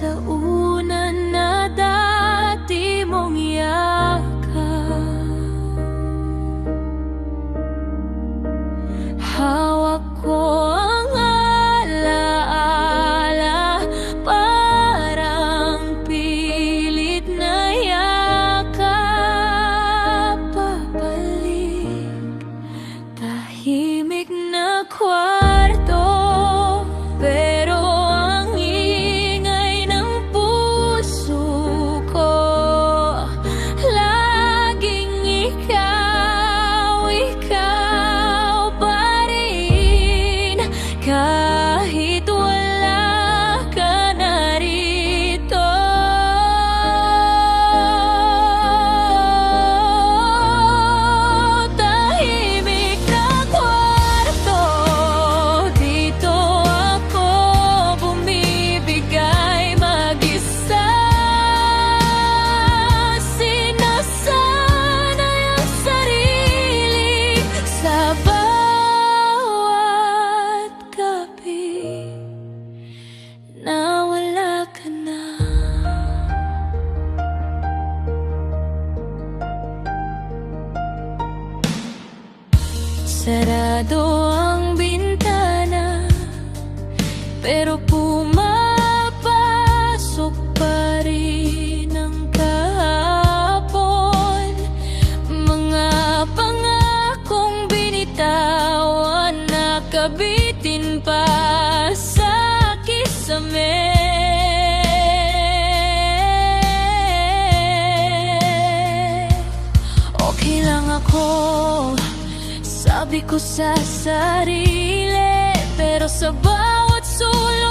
sa una na dati mong yakap. Hawak ko ang alaala, parang pilit na yakap. Pabalik, tahimik na kwarto, pero ang ingay ng puso ko, laging ikaw, ikaw pa rin. Kahit wala ka narito, tahimik na kwarto, dito ako bumibigay mag-isa. Sinasanay ang sarili sa bawat gabi na wala ka na. Sarado ang bintana, pero pumapasok pa rin ang kahapon. Mga pangakong binitawan, nakabitin pa sa kisame. Okay lang ako, sabi ko sa sarili, pero sa bawat sulok